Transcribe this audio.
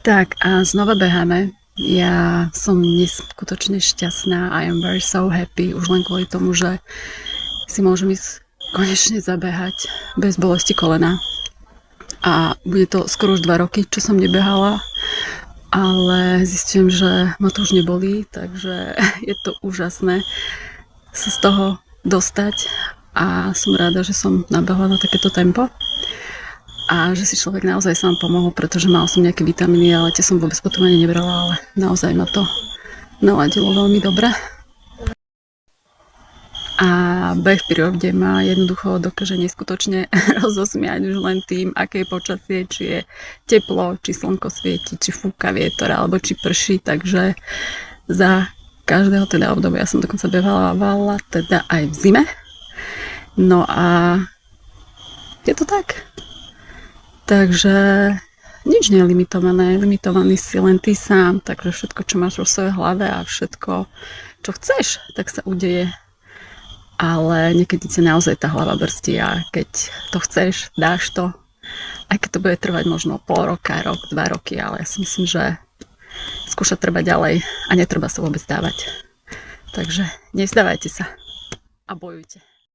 Tak a znova beháme. Ja som neskutočne šťastná. I am very so happy. Už len kvôli tomu, že si môžem ísť konečne zabehať bez bolesti kolena. A bude to skoro už 2 roky, čo som nebehala. Ale zistím, že ma to už nebolí, takže je to úžasné sa z toho dostať. A som rada, že som nabehla na takéto tempo. A že si človek naozaj sám pomohol, pretože mal som nejaké vitamíny, ale tie som vôbec potom ani nebrala, ale naozaj ma to naladilo veľmi dobre. A beh pri rode ma jednoducho dokáže neskutočne rozosmiať už len tým, aké je počasie, či je teplo, či slnko svieti, či fúka vietor, alebo či prší, takže za každého teda obdobia som dokonca behala teda aj v zime. No a je to tak. Takže nič nie je limitované, limitovaný si len ty sám, takže všetko, čo máš vo svojej hlave a všetko, čo chceš, tak sa udeje. Ale niekedy sa naozaj tá hlava brstí a keď to chceš, dáš to. Aj keď to bude trvať možno pol roka, rok, 2 roky, ale ja si myslím, že skúšať treba ďalej a netreba sa vôbec dávať. Takže nezdávajte sa a bojujte.